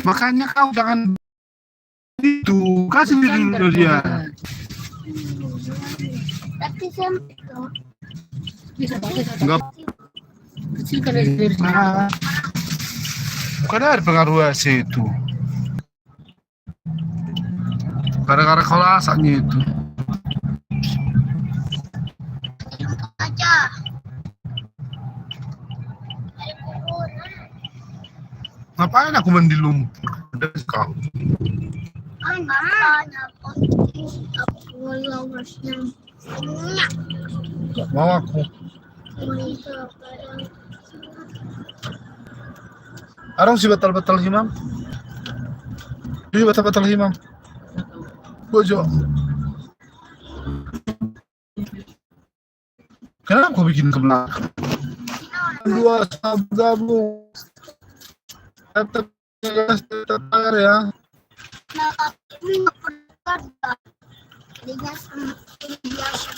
Makanya kau jangan itu, kasih dulu dia. Tapi sampai Bisa pakai satu. Enggak. Kecil kan dari Nah, bukan ada pengaruh AC itu. Gara-gara kalau asapnya itu. aja. Ada kubur. Ngapain aku mandi lumpur? Ada kau. Makanya aku lawasnya banyak. Gak mau aku. Arang si batal-batal himam. Dia batal-batal himam. Bojo. Kenapa kau bikin ke belakang? Dua sama gabung. Tetap air ya. Nah, ini nggak pernah. Jadinya semakin biasa.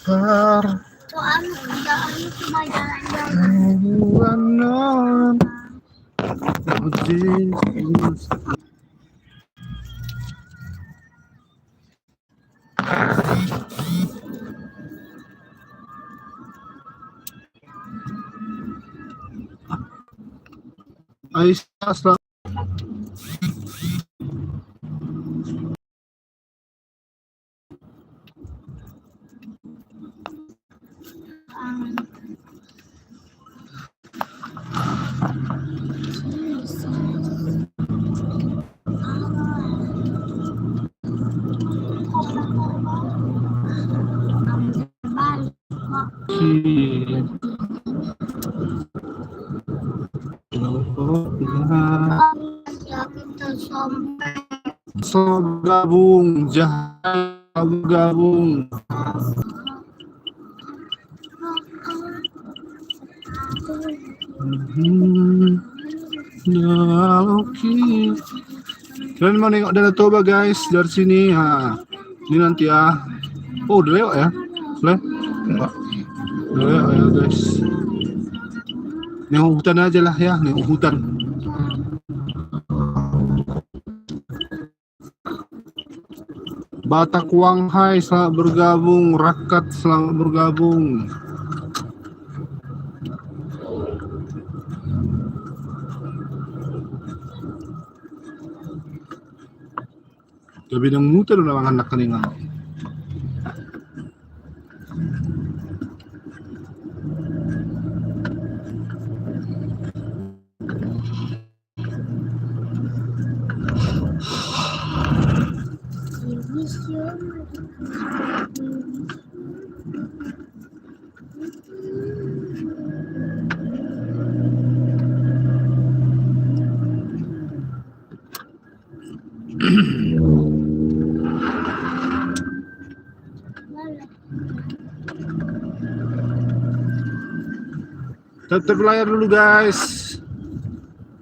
Par. Soalnya kerjaan cuma jalan-jalan. Buanan. Aisyah so gabung jangan gabung ya oke. Kalian mau nengok Danau Toba guys dari sini ha. Ini nanti ya. Oh udah lewat ya? Udah lewat ya guys. Nengok hutan aja lah ya, nengok hutan. Batak Wanghai selamat bergabung, Rakat selamat bergabung. Tapi nang muter udah anak keningan. Tetap layar dulu guys.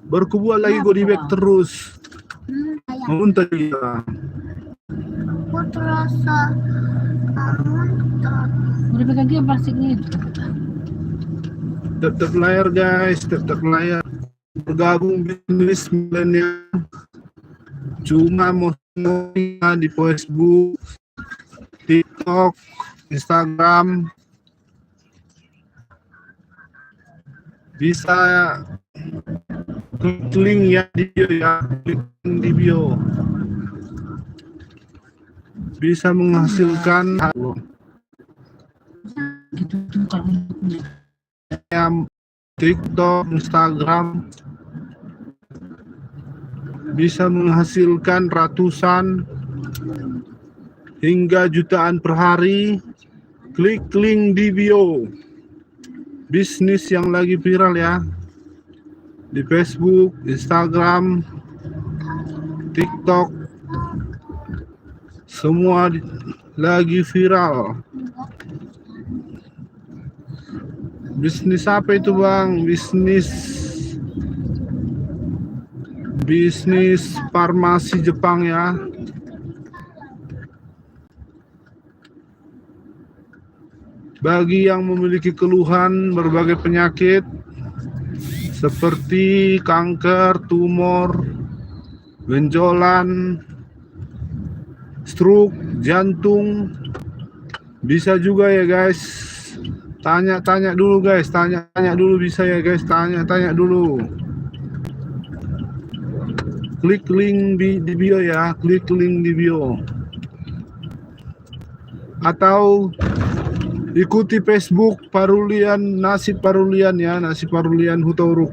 Berkubuat lagi gue di back terus. Muntah dia. Aku terasa muntah. Udah pegang dia plastiknya itu. Tetap layar guys, tetap layar. Bergabung bisnis milenial. Cuma mau di Facebook, TikTok, Instagram. Bisa klik link ya di bio ya, klik link di bio. Bisa menghasilkan Gitu kalau TikTok, Instagram, bisa menghasilkan ratusan hingga jutaan per hari. Klik link di bio. Bisnis yang lagi viral ya di Facebook, Instagram, TikTok, semua lagi viral. Bisnis apa itu bang? Bisnis farmasi Jepang ya. Bagi yang memiliki keluhan berbagai penyakit seperti kanker, tumor, benjolan, stroke, jantung. Bisa juga ya guys. Tanya-tanya dulu guys, tanya-tanya dulu bisa ya guys, tanya-tanya dulu. Klik link di bio ya, klik link di bio. Atau ikuti Facebook Parulian Nasib Parulian ya, Nasib Parulian Hutoruk.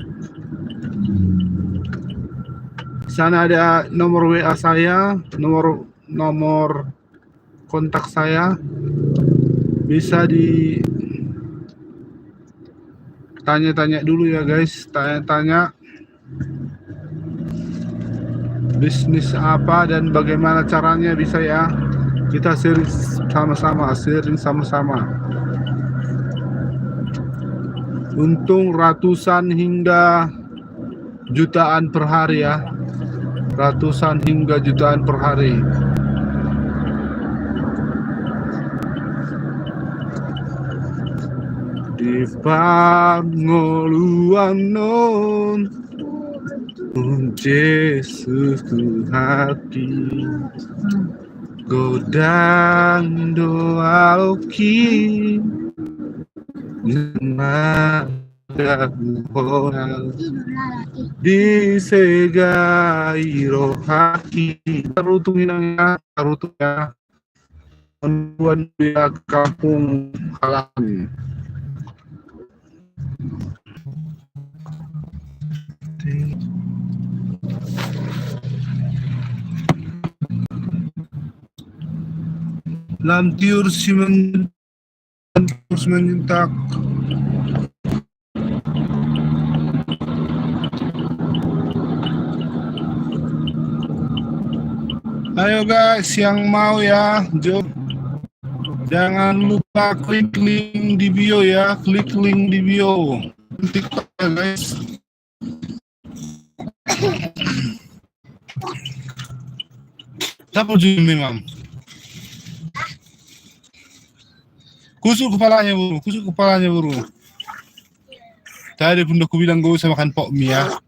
Sana ada nomor WA saya, nomor kontak saya. Bisa di tanya-tanya dulu ya guys, tanya-tanya bisnis apa dan bagaimana caranya, bisa ya. Kita sharing sama-sama. Untung ratusan hingga jutaan per hari ya. Ratusan hingga jutaan per hari. Di pangoluan non Yesus ku hati godang doa loki nada orang di segai rohaki karutungnya tuan dia kampung halaman. Lamtiur simen terus menyentak. Ayo guys yang mau ya, jangan lupa klik link di bio ya, klik link di bio TikTok ya guys. Siapa Jumi Mam? Kusuk kepalanya buru. Tadi pun aku bilang gak usah makan pok mie ya.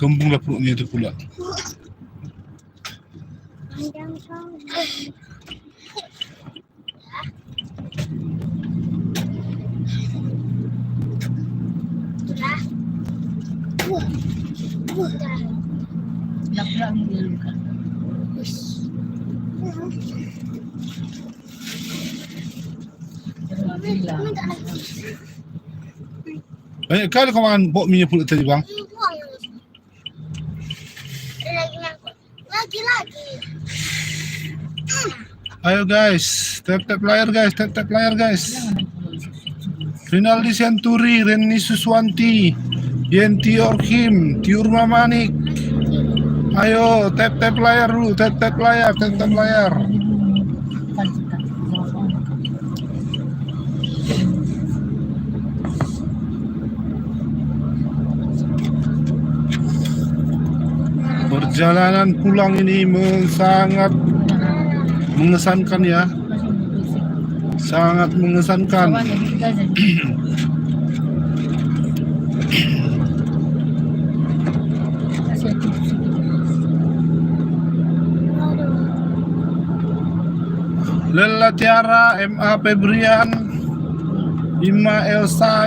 Kembung lah perutnya itu pula. Lak-lak ni dia luka. Banyak kali kau makan pok mie pula tadi bang. Lagi. Ayo guys, tap layar guys. Rinaldi Senturi, Reni Suswanti, Yenti Orkim, Tiur Mamanik. Ayo tap layar dulu, tap layar. Perjalanan pulang ini sangat mengesankan ya. Sangat mengesankan. Lela Tiara, MA Febrian, Ima Elsa,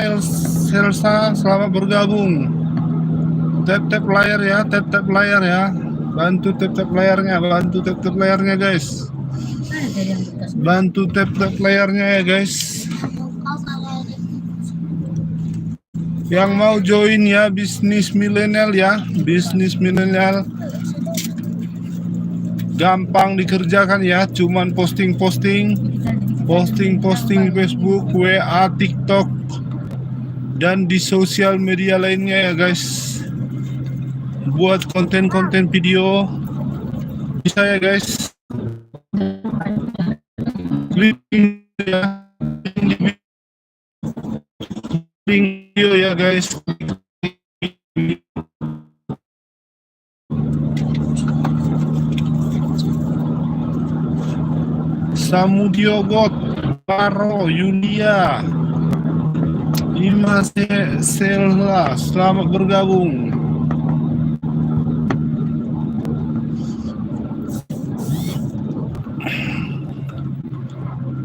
selamat bergabung. Tap layar ya, bantu tap layarnya guys. Bantu tap layarnya ya guys. Yang mau join ya, bisnis milenial ya, gampang dikerjakan ya, cuman posting di Facebook, WA, TikTok dan di sosial media lainnya ya guys. Buat konten video bisa ya guys. Klik ya, link video ya guys. Samudio God, Paro, Yulia, Ima Selha, selamat bergabung.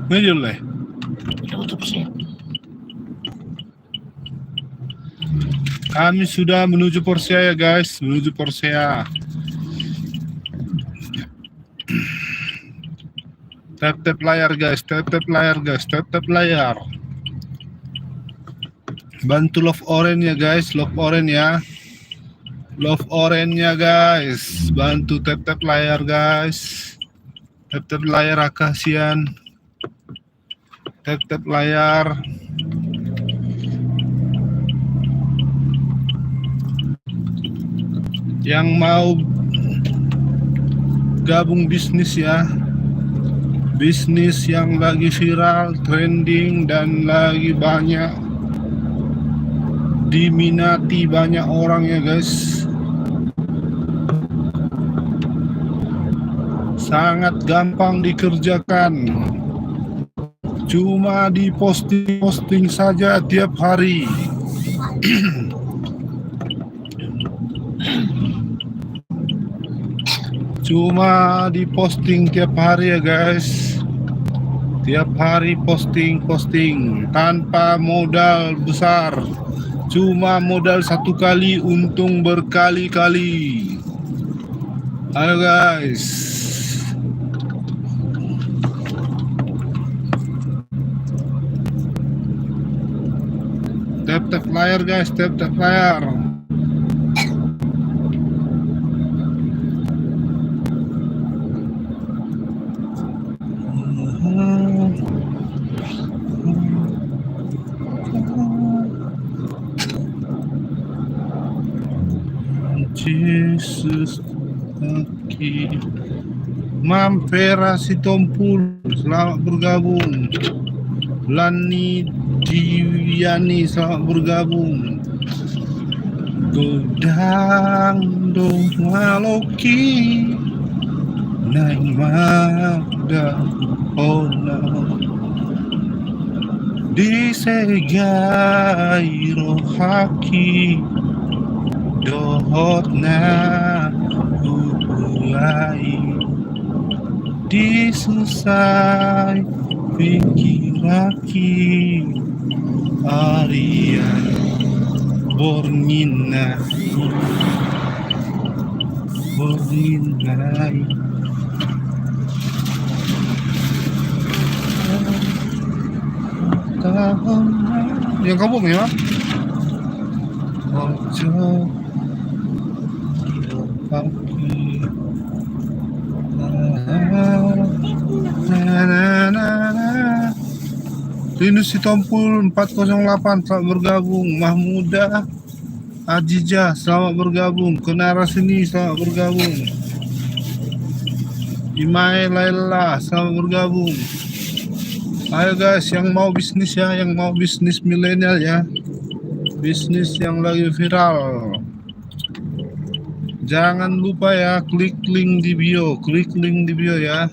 Ngejule. Tutup sih. Kami sudah menuju Persea ya guys, menuju Persea. Tap layar guys, tap layar guys, tap layar. Bantu love orange ya guys, love orange ya. Love orange ya guys, bantu tap layar guys. Tap layar akasian. Tap layar. Yang mau gabung bisnis ya, bisnis yang lagi viral, trending, dan lagi banyak diminati banyak orang ya guys. Sangat gampang dikerjakan, cuma di posting saja tiap hari. Cuma di posting tiap hari ya guys. Tiap hari posting tanpa modal besar. Cuma modal satu kali, untung berkali-kali. Ayo guys. Tap layar guys, tap layar. Jesus kaki Mampera si Tompul, selamat bergabung. Lani Diwiani, selamat bergabung. Godang dong maloki Nang magda ona Disegai rohaki Dohot na hubulai Disusai pikiraki Arian Borninai Yang kamu ya? Ojo pagi Linus Sitompul 408 selamat bergabung. Mahmuda Ajijah selamat bergabung. Kenara sini selamat bergabung. Imai Laila selamat bergabung. Ayo guys, yang mau bisnis ya, yang mau bisnis milenial ya, bisnis yang lagi viral, jangan lupa ya, klik link di bio ya.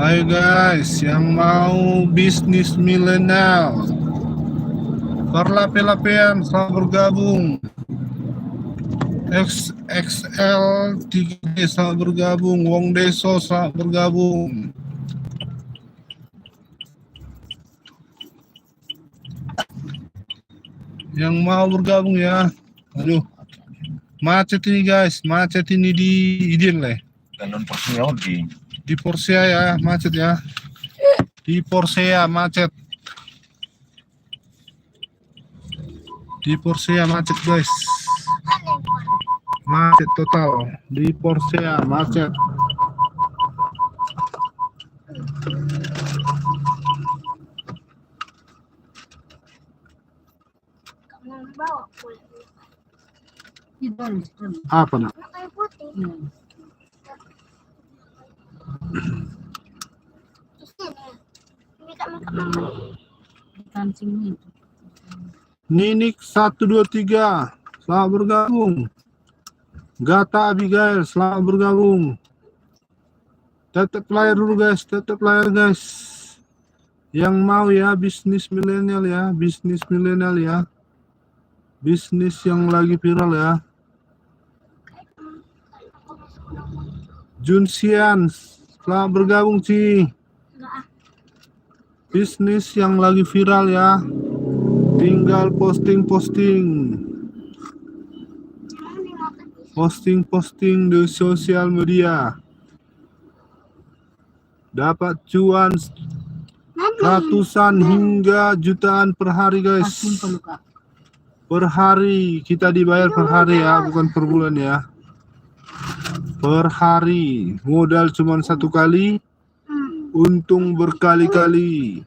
Ayo guys, yang mau bisnis milenial, perlape-lapean selamat bergabung. XXL 3D selamat bergabung. Wong Deso selamat bergabung. Yang mau bergabung ya. Aduh, macet ini guys, macet ini di Idin lah. Galon porsinya Di Porsea ya, macet ya. Di Porsea macet. Di Porsea macet guys. Macet total. Di Porsea macet. Kamu bawa kulit. Apa nak? Kayu putih. Di sini. Makeup. Ninik 123 selamat bergabung. Gata Abigail selamat bergabung. Tetap layar dulu guys, tetap layar guys. Yang mau ya bisnis milenial ya, bisnis milenial ya. Bisnis yang lagi viral ya. Junsian selamat bergabung Ci. Bisnis yang lagi viral ya. Tinggal posting-posting di sosial media. Dapat cuan ratusan hingga jutaan per hari guys. Per hari, kita dibayar per hari ya, bukan per bulan ya. Per hari, modal cuma satu kali, untung berkali-kali.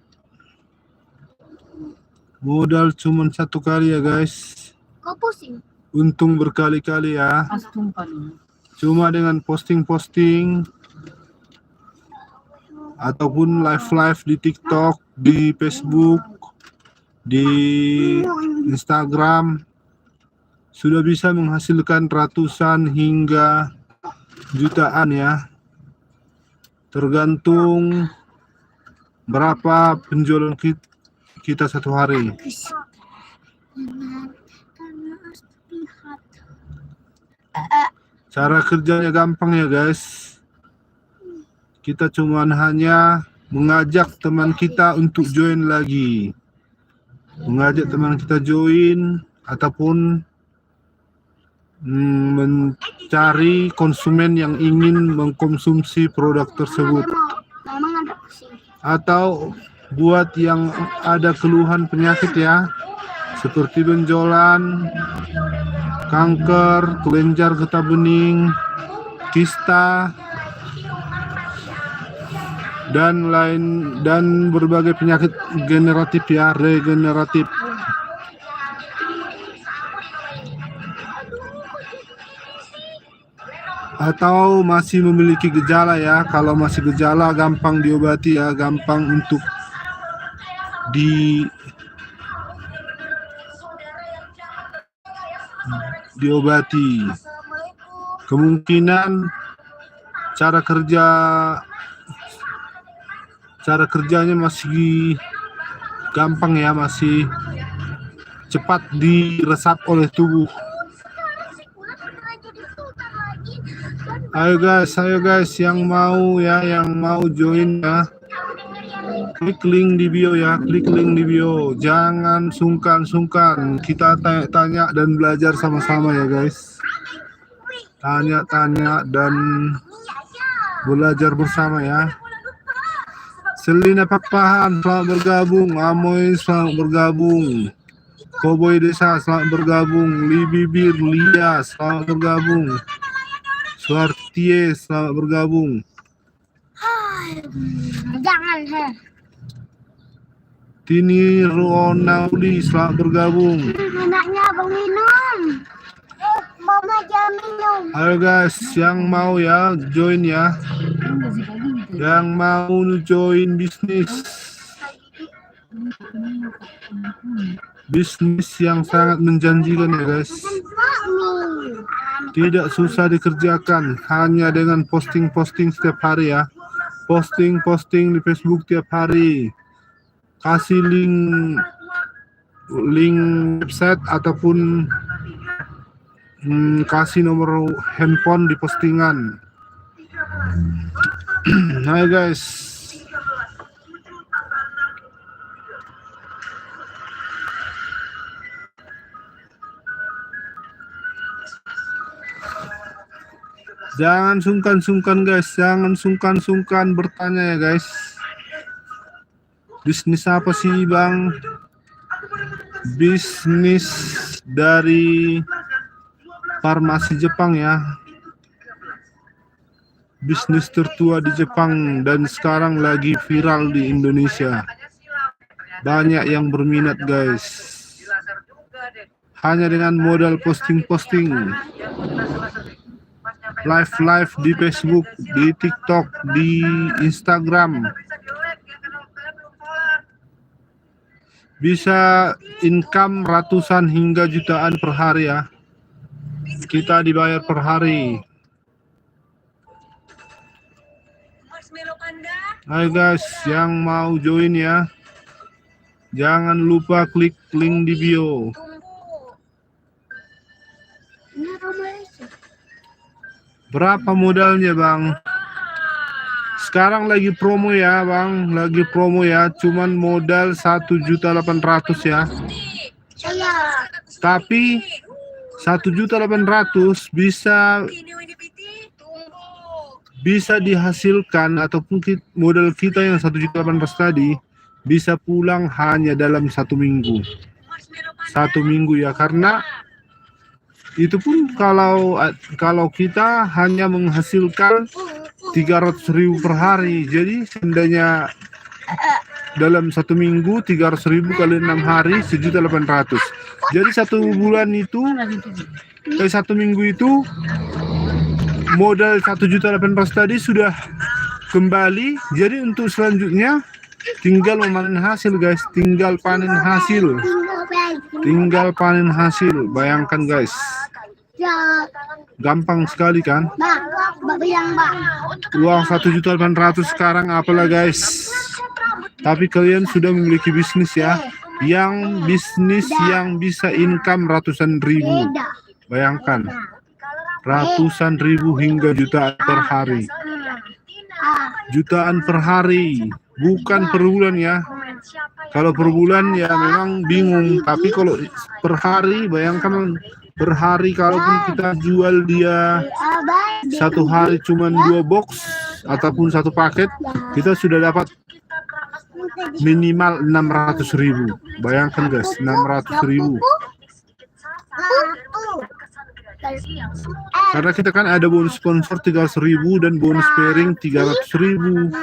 Modal cuma satu kali ya guys. Kau pusing. Untung berkali-kali ya. Cuma dengan posting-posting ataupun live-live di TikTok, di Facebook, di Instagram sudah bisa menghasilkan ratusan hingga jutaan ya. Tergantung berapa penjualan kita satu hari. Cara kerjanya gampang ya guys. Kita cuman hanya mengajak teman kita untuk join lagi. Mengajak teman kita join ataupun mencari konsumen yang ingin mengkonsumsi produk tersebut. Memang ada pusing. Atau buat yang ada keluhan penyakit ya, seperti benjolan, kanker, kelenjar getah bening, kista, dan berbagai penyakit generatif ya, regeneratif. Atau masih memiliki gejala ya, kalau masih gejala gampang diobati ya, gampang untuk diobati. Kemungkinan cara kerjanya masih gampang ya, masih cepat diresap oleh tubuh. Ayo guys yang mau join ya. Klik link di bio ya, klik link di bio. Jangan sungkan-sungkan. Kita tanya-tanya dan belajar sama-sama ya guys. Tanya-tanya dan belajar bersama ya. Selina Pakpahan selamat bergabung. Amoy selamat bergabung. Koboy Desa selamat bergabung. Libibir Lia selamat bergabung. Suartie selamat bergabung. Jangan Tini Ronauli selamat bergabung. Anaknya abang minum. Mama jangan minum. Ayo guys, yang mau ya join ya. Yang mau join bisnis yang sangat menjanjikan ya guys. Tidak susah dikerjakan, hanya dengan posting-posting setiap hari ya. Posting-posting di Facebook tiap hari. Kasih link website ataupun kasih nomor handphone di postingan. Hai guys. Jangan sungkan-sungkan guys, jangan sungkan-sungkan bertanya ya guys. Bisnis apa sih bang? Bisnis dari farmasi Jepang ya. Bisnis tertua di Jepang dan sekarang lagi viral di Indonesia. Banyak yang berminat guys. Hanya dengan modal posting-posting. Live di Facebook, di TikTok, di Instagram. Bisa income ratusan hingga jutaan per hari ya. Kita dibayar per hari. Hai guys, yang mau join ya. Jangan lupa klik link di bio. Berapa modalnya bang? Sekarang lagi promo ya bang, lagi promo ya. Cuman modal 1.800.000 ya. Tapi 1.800.000 bisa dihasilkan, ataupun modal kita yang 1.800.000 tadi bisa pulang hanya dalam 1 minggu. 1 minggu ya, karena itu pun kalau kita hanya menghasilkan 300.000 per hari. Jadi seandainya dalam 1 minggu 300.000 kali 6 hari 1.800.000. Jadi 1 bulan itu 1 minggu itu modal 1.800.000 tadi sudah kembali. Jadi untuk selanjutnya tinggal memanen hasil guys, tinggal panen hasil. Bayangkan guys. Gampang sekali kan? Uang 1.800.000 sekarang apalah guys. Tapi kalian sudah memiliki bisnis ya, yang bisnis yang bisa income ratusan ribu. Bayangkan, ratusan ribu hingga jutaan per hari. Jutaan per hari, bukan per bulan ya. Kalau per bulan ya memang bingung, tapi kalau per hari, bayangkan per hari kalaupun kita jual dia 1 hari cuma 2 box ataupun 1 paket, kita sudah dapat minimal 600.000. Bayangkan guys, 600.000. Karena kita kan ada bonus sponsor 300.000 dan bonus pairing 300.000.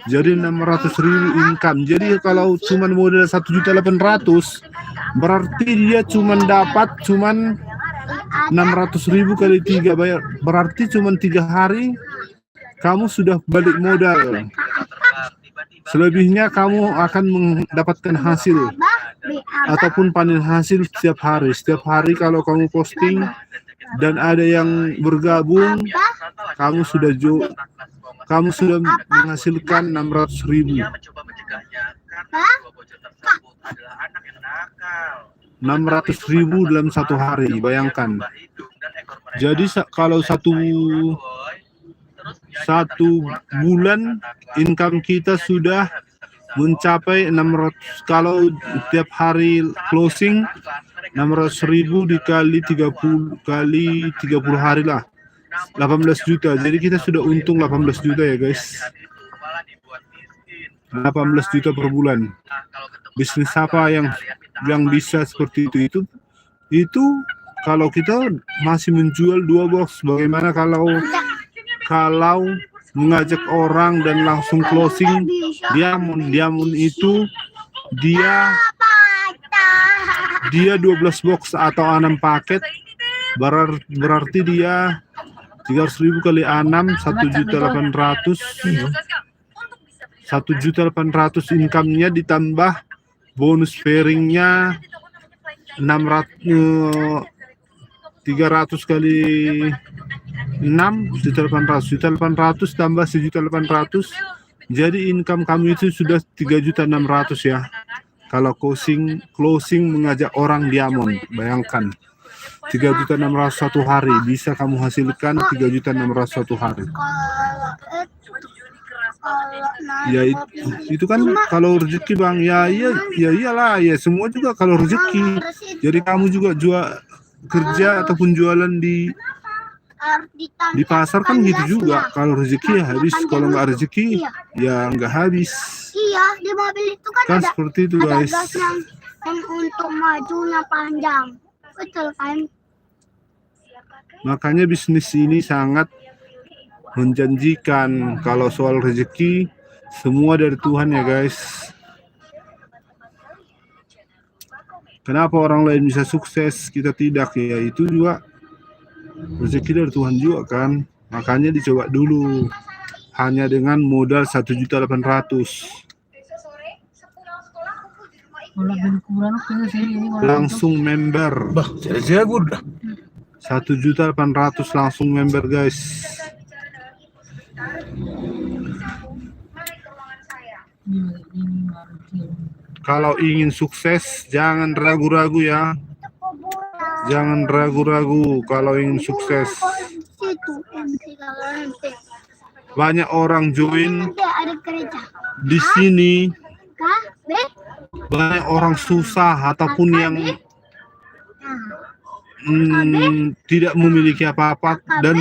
Jadi 600.000 income. Jadi kalau cuma modal 1.800.000, berarti dia cuma dapat 600.000 kali 3 bayar. Berarti cuma 3 hari kamu sudah balik modal. Selebihnya kamu akan mendapatkan hasil ataupun panen hasil setiap hari. Setiap hari kalau kamu posting dan ada yang bergabung, kamu sudah menghasilkan 600.000. 600.000 dalam 1 hari, bayangkan. Jadi kalau satu bulan income kita sudah mencapai 600. Kalau tiap hari closing 600.000 dikali 30 hari lah, 18 juta. Jadi kita sudah untung 18 juta ya guys. 18 juta per bulan. Bisnis apa yang bisa seperti itu? Itu kalau kita masih menjual 2 box. Bagaimana kalau mengajak orang dan langsung closing diamond itu dia 12 box atau 6 paket, berarti dia 300.000 kali 6 1.800.000. 1.800.000 income-nya ditambah bonus pairing-nya 300 kali 6 1.800.000 tambah 1.800.000. Jadi income kami itu sudah 3.600.000 ya. Kalau closing mengajak orang diamond, bayangkan. 3.600.000 satu hari. Bisa kamu hasilkan 3.600.000 satu hari. Ya itu kan kalau rezeki bang. Ya iyalah ya, semua juga kalau rezeki. Jadi kamu juga kerja ataupun jualan di pasar kan gitu juga. Kalau rezeki ya habis, kalau nggak rezeki ya nggak habis. Iya, di mobil itu kan ada, Seperti itu ada guys. gas yang untuk majunya panjang. Betul kan? Makanya bisnis ini sangat menjanjikan. Kalau soal rezeki semua dari Tuhan ya guys. Kenapa orang lain bisa sukses kita tidak ya? Itu juga rezeki dari Tuhan juga kan. Makanya dicoba dulu. Hanya dengan modal 1.800.000. Langsung member. Bah, saya udah. 1.800.000 langsung member guys. Kalau ingin sukses jangan ragu-ragu ya. Jangan ragu-ragu kalau ingin sukses. Situ nanti. Banyak orang join Nanti ada gereja. di sini. Kah? B? Banyak orang susah ataupun yang tidak memiliki apa-apa, dan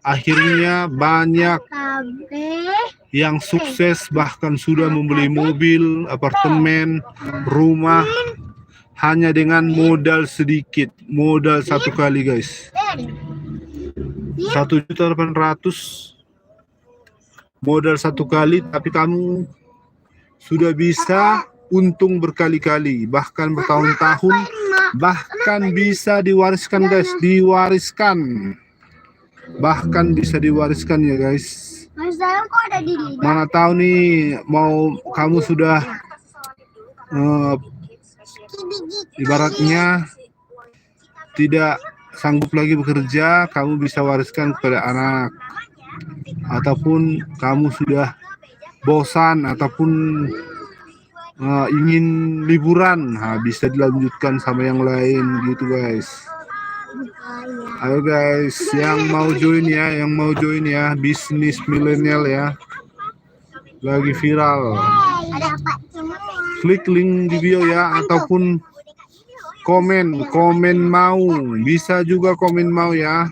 akhirnya banyak KB. yang sukses bahkan sudah membeli mobil, apartemen, rumah hanya dengan modal sedikit, modal satu kali guys. 1.800.000 modal satu kali, tapi kamu sudah bisa untung berkali-kali, bahkan bertahun-tahun, bahkan bisa diwariskan guys, bahkan bisa diwariskan ya guys. Mas Dalam kok ada di lidah? Mana tahu nih mau kamu sudah ibaratnya tidak sanggup lagi bekerja, kamu bisa wariskan kepada anak. Ataupun kamu sudah bosan ataupun ingin liburan, bisa dilanjutkan sama yang lain gitu guys. Ayo guys, yang mau join ya, bisnis milenial ya, lagi viral. Ada apa? Klik link di bio ya, ataupun komen mau, bisa juga komen mau ya,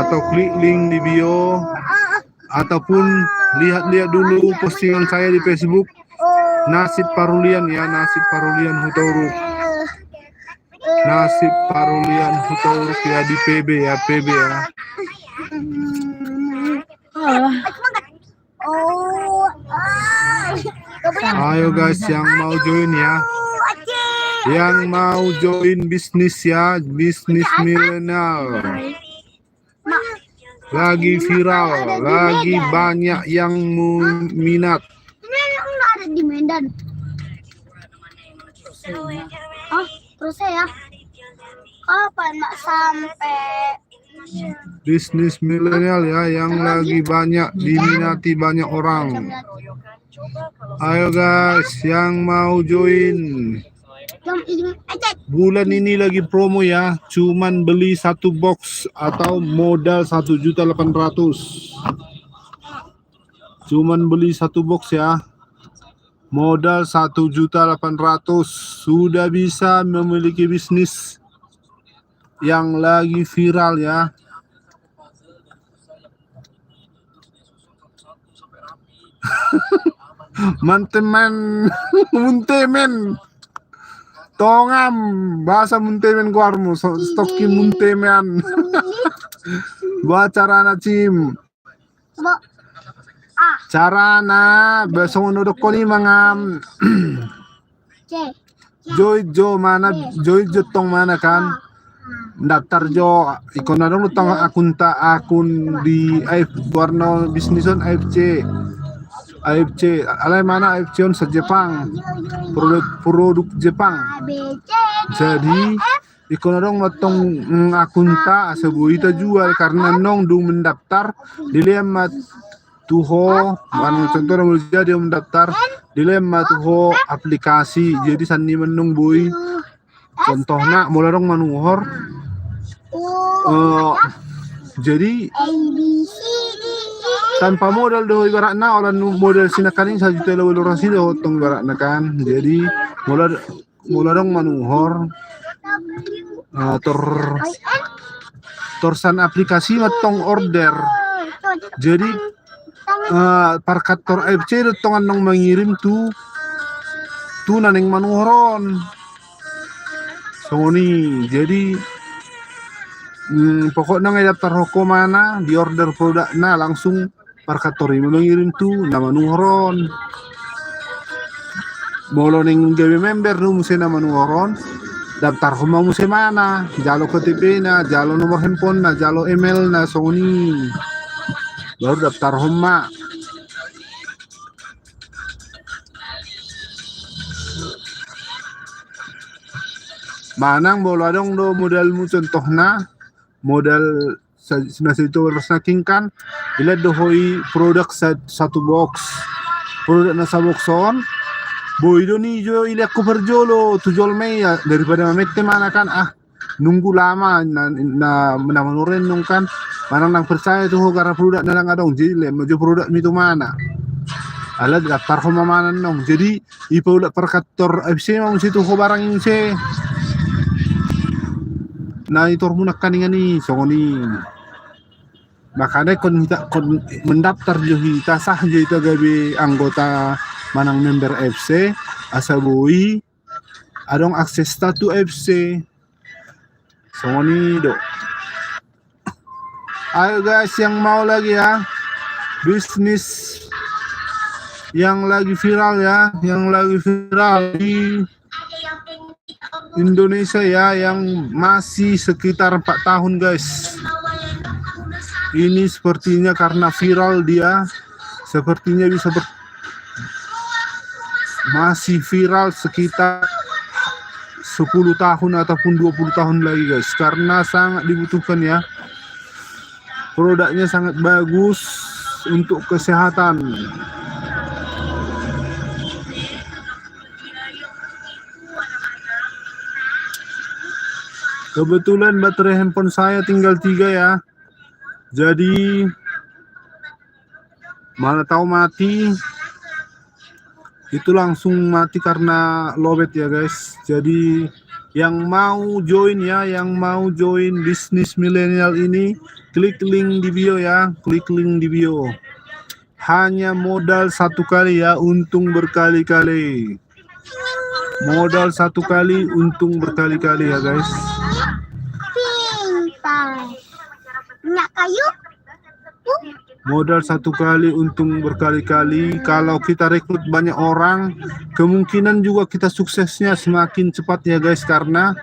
atau klik link di bio, ataupun lihat dulu postingan saya di Facebook, Nasib Parulian ya, Nasib Parulian Hutoruk. Nasib Parulian Hutoruk ya, di PB ya. Ayo guys, yang mau join ya, yang mau join bisnis ya, bisnis milenial lagi viral, lagi banyak yang minat. Ini nggak ada di Medan. Oh, terus ya. Kapan mak sampai? Bisnis milenial ya, yang lagi banyak diminati banyak orang. Ayo guys, yang mau join. Bulan ini lagi promo ya, cuman beli satu box atau modal 1.800.000. Cuman beli satu box ya, modal 1.800.000 sudah bisa memiliki bisnis yang lagi viral ya. Mantemen, muntemen, tongam, bahasa muntemen kuarmu, stoki muntemen. Bacarana cim. Carana besok nodok koni mangam. Joy mana, Joy tong mana kan? Daftar jo ikon dong utang akun di warna bisnisan AFC alai mana AFC on Jepang, produk Jepang. Jadi ikon dong matong akun sebuah jual karena nong dung mendaftar dilema tuho contoh nong jadi mendaftar dilema tuho aplikasi, jadi sani menung boy Contohnya mulai dong manuhor. O, Jadi A, B, C, D, E, tanpa modal doh ibaratnya orang modal sinakaning 1 juta lorasi doh tong ibaratnya kan. Jadi mulai dong manuhor W, tor I, N, torsan aplikasi matong order. Jadi parkator FC tongan nong mengirim tu naneng manuhoron. Sony. Jadi pokoknya ngedaftar hoko mana di order produk nah langsung parkatori mengirim tu nama nuhoron. Bolo ning gawe member nu mesti nama nuhoron. Daftar homa mesti mana, jalo KTP na, jalo nomor handphone na, jalo email na Sony. Baru daftar homa. Manang bola dong do modalmu contohna modal nasi itu snaking kan bila dohoi produk satu box produk nasa boxon boy do ni jo ili aku berjolo tujol mei ya daripada mamette mana kan nunggu lama na menuren nung kan manang nang percaya tuh karena produk na lang adong jadi le mojo produk itu mana alat daftar homa mana nong jadi produk perkator FC mau situ ho barang ini se nah itu munak kaningan nih Sony makanya kon mendaftar johi tasah jadi itu gawe anggota manang member FC asabui adong akses statu FC Sony do. Ayo guys yang mau lagi ya bisnis yang lagi viral ya yang lagi viral di Indonesia ya yang masih sekitar 4 tahun guys. Ini sepertinya karena viral dia sepertinya bisa masih viral sekitar 10 tahun ataupun 20 tahun lagi guys karena sangat dibutuhkan ya. Produknya sangat bagus untuk kesehatan. Kebetulan baterai handphone saya tinggal 3 ya. Jadi mana tahu mati. Itu langsung mati karena lowbat ya guys. Jadi yang mau join ya, yang mau join bisnis milenial ini, klik link di bio ya, klik link di bio. Hanya modal 1 kali ya, untung berkali-kali. Modal 1 kali, untung berkali-kali ya guys. Minyak kayu. Modal 1 kali, untung berkali-kali. Kalau kita rekrut banyak orang, kemungkinan juga kita suksesnya semakin cepat ya guys. Karena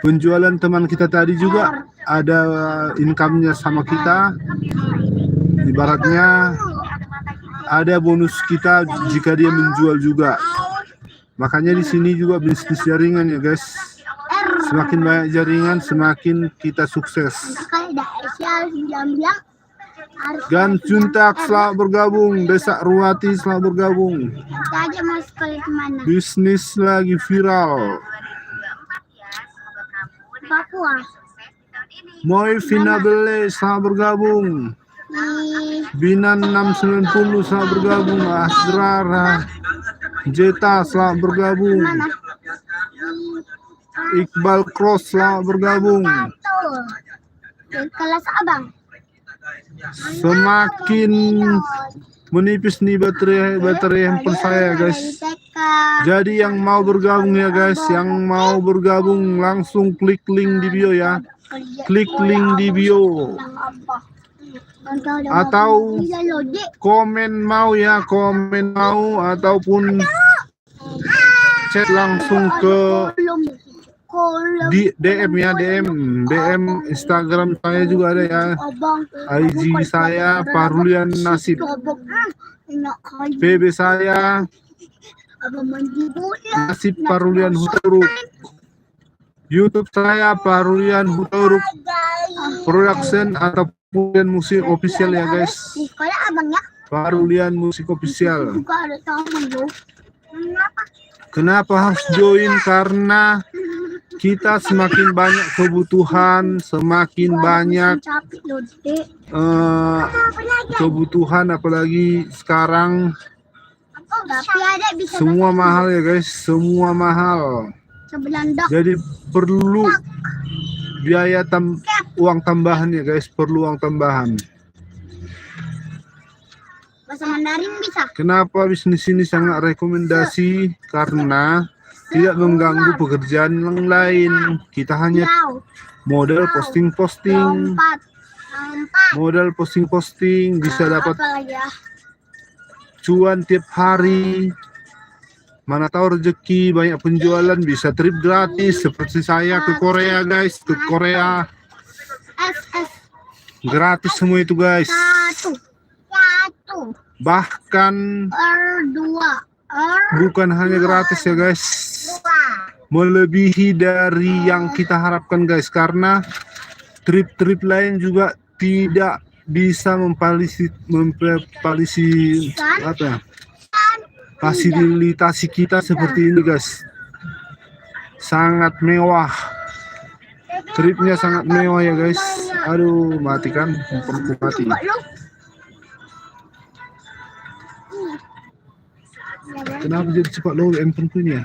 penjualan teman kita tadi juga ada income-nya sama kita. Ibaratnya ada bonus kita jika dia menjual juga. Makanya di sini juga bisnis jaringan ya guys. Semakin banyak jaringan, semakin kita sukses. Gan Cuntak selamat bergabung, Desak Ruwati selamat bergabung. Bisnis lagi viral. Papua. Moy Finabele selamat bergabung. Binan 690 selamat bergabung. Asrara Jeta selamat bergabung. Iqbal Cross selamat bergabung. Kelas abang. Semakin menipis nih baterai handphone saya guys. Jadi yang mau bergabung ya guys, yang mau bergabung langsung klik link di bio ya. Klik link di bio. Atau komen mau ya, komen mau ataupun chat langsung ke di DM ya, DM Instagram saya juga ada ya. IG saya Parulian Nasib. PB saya Nasib Parulian Hutaruk. YouTube saya Parulian Hutaruk Production atau Parulian Musik Official ya guys. Parulian Musik Official. Kenapa harus join? Karena kita semakin banyak kebutuhan, semakin banyak Capek loh, Dek. kebutuhan, apalagi sekarang Tapi ada bisa semua mahal ya guys, semua mahal. sebelah dok. Jadi perlu biaya uang tambahan ya guys, perlu uang tambahan. Bahasa Mandarin bisa. Kenapa bisnis ini sangat rekomendasi? Karena tidak mengganggu pekerjaan yang lain. Kita hanya Jauh. modal posting-posting, Lompat. modal posting-posting, bisa dapat Apa lagi ya? cuan tiap hari. Mana tahu rezeki banyak penjualan, bisa trip gratis seperti saya ke Korea guys, ke Korea S gratis semua itu guys. satu. Bahkan dua. bukan hanya gratis ya guys, melebihi dari yang kita harapkan guys, karena trip-trip lain juga tidak bisa fasilitasi kita seperti ini guys. Sangat mewah, tripnya sangat mewah ya guys. Aduh, mati kan, handphoneku mati. Kenapa jadi cepat low handphoneku ini ya?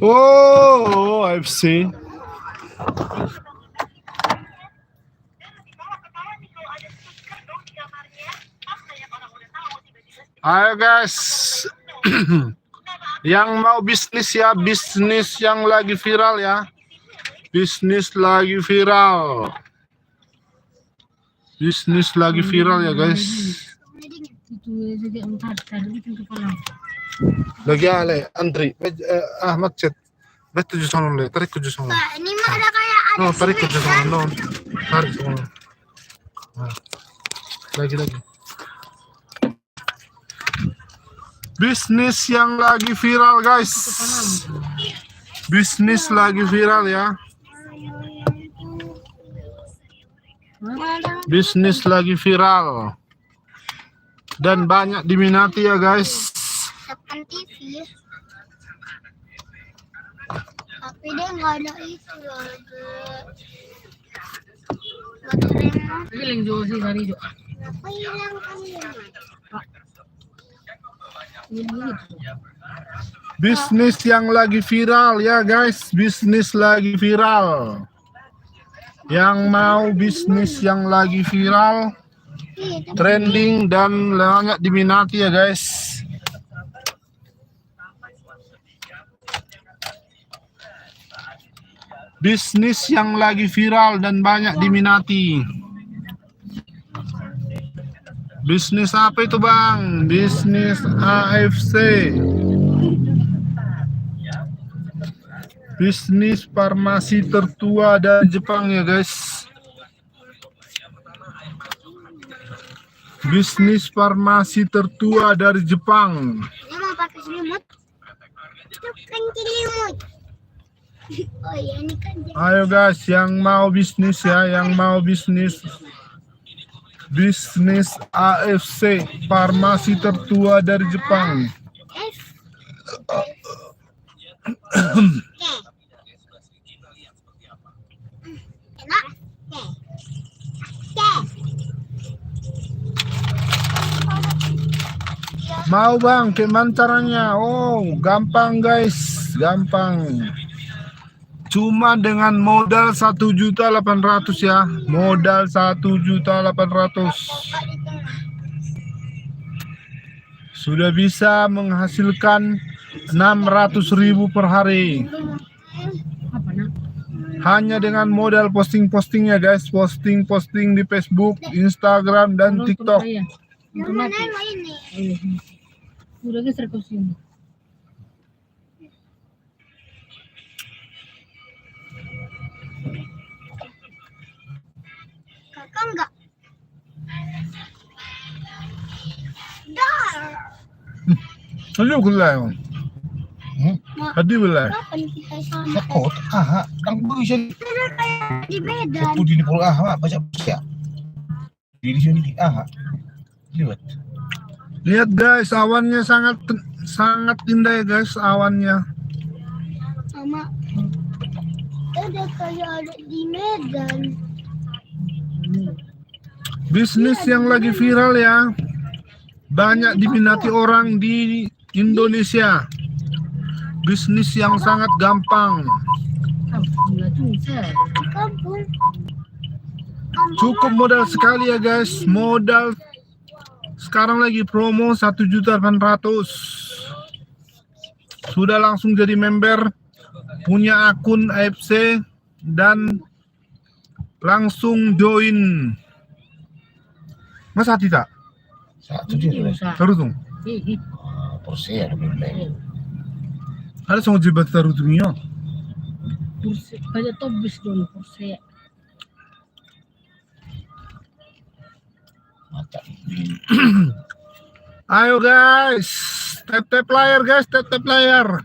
Oh, I've seen. Ayo guys, yang mau bisnis ya, bisnis yang lagi viral ya, bisnis lagi viral, bisnis lagi viral ya guys. Lagi ale antri, macet, betul justru le, tarik ke justru. Ini mah ada kayak ada No, tarik ke justru, no, tarik semua. Lagi. Bisnis yang lagi viral guys, bisnis lagi viral ya, bisnis lagi viral dan banyak diminati ya guys. depan TV. Tapi dia nggak ada itu loh. Apa hilang kan? Bisnis yang lagi viral ya guys, bisnis lagi viral. Yang mau bisnis yang lagi viral, trending dan banyak diminati ya guys. Bisnis yang lagi viral dan banyak diminati. Bisnis apa itu bang? Bisnis AFC. Bisnis farmasi tertua dari Jepang ya guys. Bisnis farmasi tertua dari Jepang. Dia mau pakai selimut. Bukan selimut. Oh iya ini kan. Ayo guys, yang mau bisnis ya, yang mau bisnis. Bisnis AFC, farmasi tertua dari Jepang. Mau bang, gimana caranya? Oh, gampang guys, gampang. Cuma dengan modal 1.800.000 ya, modal 1.800.000 sudah bisa menghasilkan 600.000 per hari. Hanya dengan modal posting-postingnya guys, posting-posting di Facebook, Instagram dan TikTok. Mana ini? Udah geser ke sini. Kakak enggak? Dar. Ayo gulay. Hadi gulay. Kapan kita sama? Takot, ang bisa Di Medan. pudi ni puro baca siya. Di sini liwat. Lihat guys, awannya sangat indah ya guys, awannya. Sama. Ada kayak ada di Medan. Bisnis yang lagi viral ya. Banyak diminati orang di Indonesia. Bisnis yang sangat gampang. Kampung lah tuh, Sir. Di kampung. Cukup modal sekali ya guys. Modal sekarang lagi promo 1.800.000. Sudah langsung jadi member, punya akun AFC dan langsung join. Masa tidak? Satu dia Ini lah. usaha. Terus dong. Porsi ada lebih. Ada sama jibat terus dunia. Kursi, banyak tobis dong kursi. Mata. Ayo guys, tap layar guys, tap layar.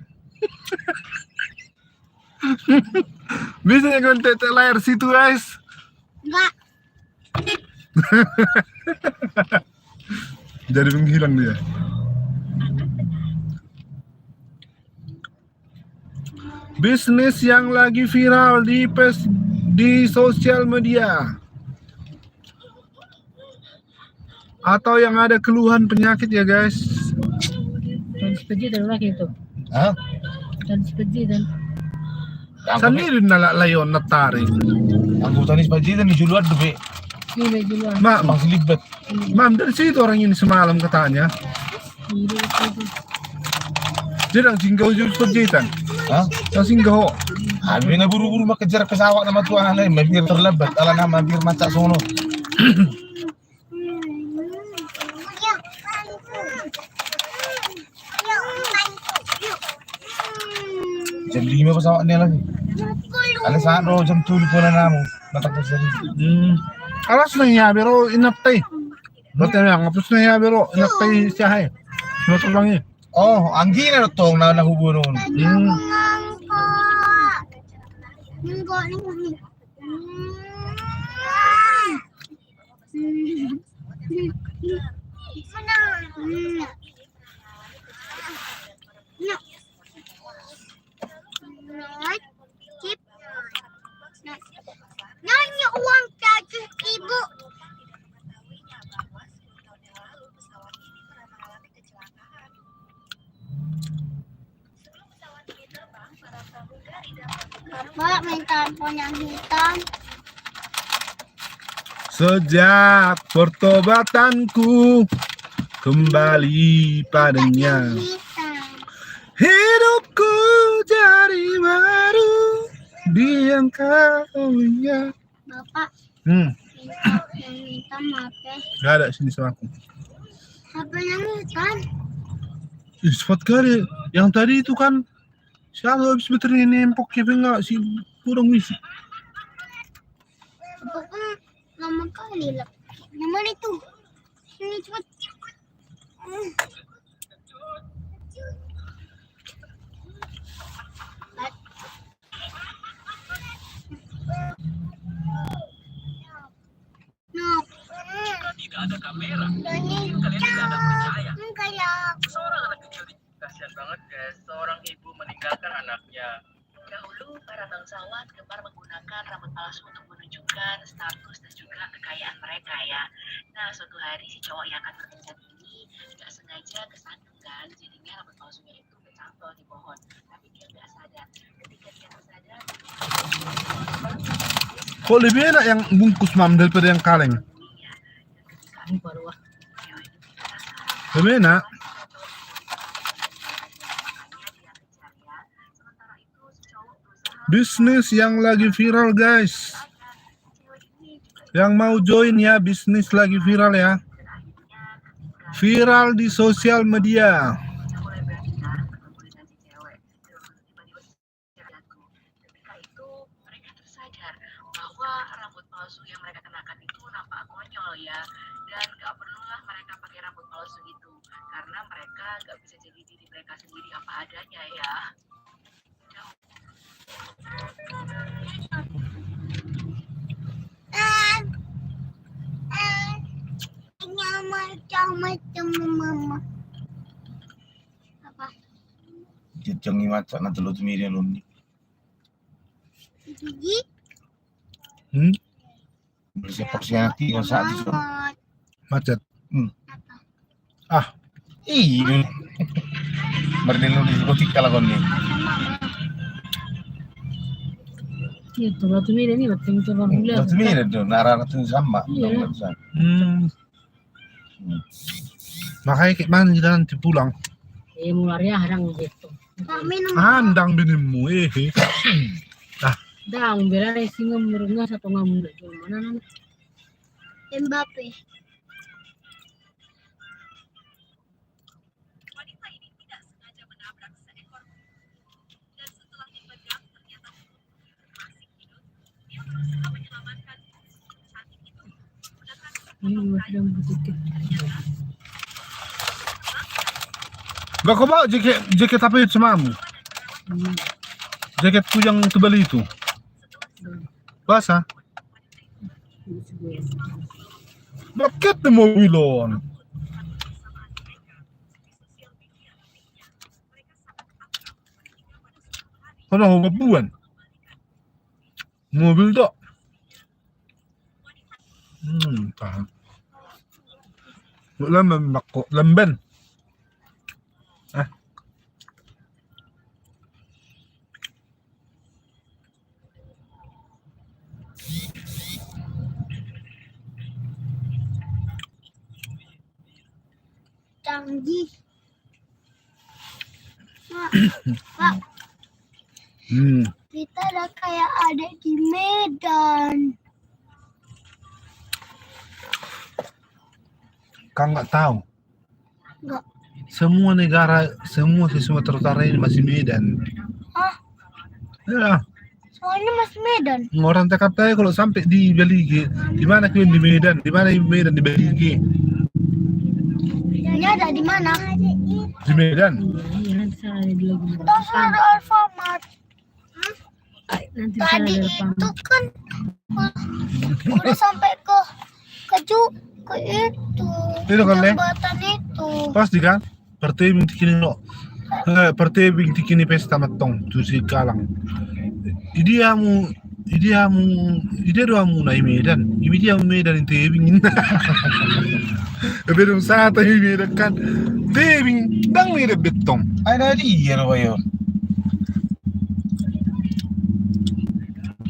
Bisa kan tap layar situ guys. Enggak. Jadi menghilang dia. Bisnis yang lagi viral di sosial media atau yang ada keluhan penyakit ya guys. Dan sepejitan lagi itu. Dan sepejitan. Sendiri nalak layon natari. Anggota ni sebagian ni juluan debe. Ini juga. Masih libat. Mam dari situ orang ini semalam katanya. Ini itu. Jadi ang singgah juga pejitan. Ang singgah. Abi na buru-buru makejar pesawat nama tuan lain, mabir terlebat, ala na mabir macak sono. Jam 5 pesawat ni lagi. Ala sa jam 7 pun na namo. Natakot siya. Alas na iya pero inaptay. Betul yang ngapus na iya pero inaptay siya hay. Betul lang eh. Oh, anggi na tong na nahubo noon. Enggak nih. Nanya uang 100.000. Bapak minta telepon yang hitam. Sejak pertobatanku kembali padanya, Hitam. hidupku jadi baru di engkaunya. Bapak minta yang hitam HP. Gak ada sini sama aku. HP yang hitam. Cepat kali. Yang tadi itu kan siapa habis baterai nempok ya enggak sih kurang misi. Bapak lama kali lah. Yang mana itu? Sini cepat. No. Tidak ada kamera. Ini Kalian tidak ada percaya. enggak ya. Seorang anak kecil kasihan banget guys. Seorang ibu meninggalkan anaknya. Dahulu para bangsawan gemar menggunakan rambut palsu untuk menunjukkan status dan juga kekayaan mereka ya. Nah suatu hari si cowok yang akan berkencan ini nggak sengaja kesandung kan, jadinya rambut palsunya itu kecantol di pohon. Tapi dia nggak sadar. Ketika dia tersadar, Kok lebih enak yang bungkus mam daripada yang kaleng? Ini baru wah. Lebih enak. Bisnis yang lagi viral guys. Yang mau join ya, bisnis lagi viral ya. Viral di sosial media. ketika itu mereka tersadar bahwa rambut rambut palsu yang mereka kenakan itu nampak konyol ya. Dan gak perlulah mereka pakai rambut palsu itu, karena mereka gak bisa jadi diri mereka sendiri apa adanya ya. Macam mama. Apa? Jangan macam nanti lo tumirin lo ni. Gigi? Bisa porsi hati kau saat itu. Selamat. Macet. Apa? Iya. Berdiri di diskotik kalau kau ni. Itu batu mira ni betul betul orang Lo tumirin tu, narana tu sama. Iya. Makanya kayak mana kita nanti pulang? Mulanya harang gitu. Kami Handang binimu Dang bela racing ngomongnya satu ngomong itu mana nan? Mbappe. Wanita ini tidak sengaja menabrak seekor kucing dan setelah dipegang ternyata masih hidup. Dia berusaha menyelamatkan kucing cantik itu. Ini buat yang begitu. Gak kau bawa jaket apa itu semamu? Jaketku yang tebal itu. Basah. Bakit na mobilon? Ano mabuan? Mobil do. Tahan. Lamban bako, lamban. Canggih. Pak, kita udah kayak ada di Medan. Kau nggak tahu? Nggak. Semua negara, semua di Sumatera Utara ini masih Medan. Hah? Ya, Soalnya masih Medan. orang Jakarta kalau sampai di Belige, di mana kalian di Medan? Di mana di Medan di Belige? Ini ada di mana? Di Medan. Iya nanti sana ada lagi. Terus ada Alfamart. Nanti sana Tadi ada itu depan. kan udah sampai ke itu Itu kan, Le? jembatan itu. Pasti kan? Pertebing tikini no. Pertebing tikini pesta matong tu si Kalang. Idiamu doamu na Medan. Idiamu Medan tebing. Belum saat ini Medan kan. Tebing dang Medan betong. Ada dia lo bayo.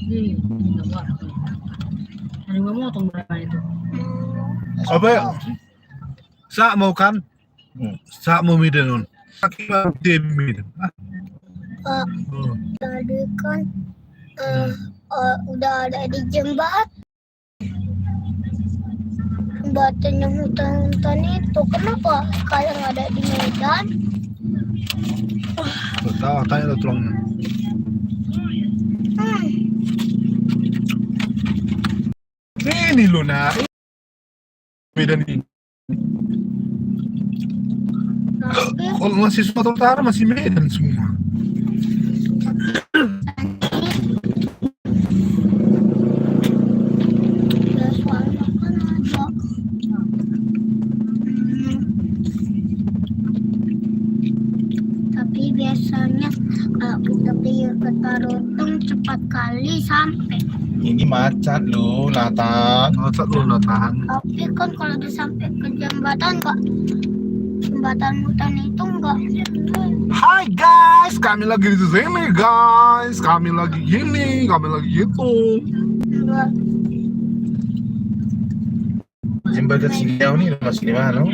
Ini enggak buat. Ada nggak motong berapa itu? Apa ya? Sa mau kan? Sa mau Medan on. Akibat tebing Medan. Pak, tadi kan udah ada di jembatan yang hutan-hutan itu. Kenapa sekarang ada di Medan? Tahu tanya lo tolong. Ini lo na Medan ini. Tapi Kalau masih Sumatera Utara masih Medan semua. ya soalnya kan ada. Tapi biasanya kalau kita pergi ke Tarutong cepat kali sampai. Ini macet lo, Nathan. Masa lo na tahan? Tapi kan kalau udah sampai ke jembatan hutan itu enggak. Hai guys, kami lagi di sini guys. Kami lagi gini, kami lagi gitu. Enggak. Jembatan Siliau ni masih di mana?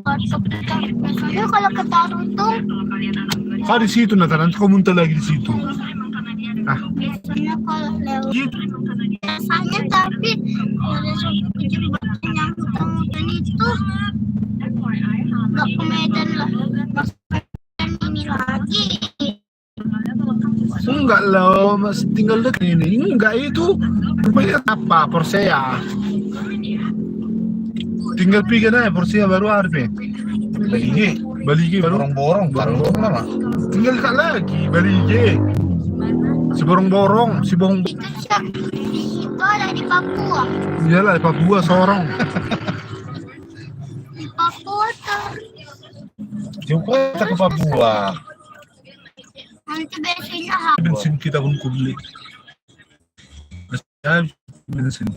Atau kita biasanya kalau ke Tarutong Di situ Nathan, nanti kau muntah lagi di situ. biasanya kalau lewat Gitu. biasanya tapi kalau udah sampai ke jembatan yang hutan-hutan itu nggak ke Medan lah, nggak ke Medan ini lagi. Enggak lah, masih tinggal dekat ini. Enggak itu. Rupanya apa? Persea. Tinggal pikir aja Persea baru harus. Baligi baru. Borong-borong, borong-borong lama. Tinggal dekat lagi Baligi. Si borong-borong, si bohong. Itu siapa? Itu ada di Papua. Iyalah di Papua seorang. Di Papua tuh. Coba kita ke Papua. Nanti bensinnya Bensin kita pun kubeli. Bensin.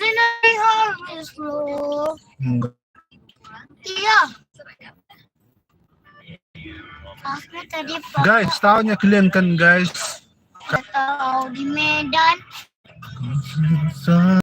ini nanti habis loh. Enggak. Iya. Aku tadi Guys, tahunya kalian kan guys. tahu di Medan. Sa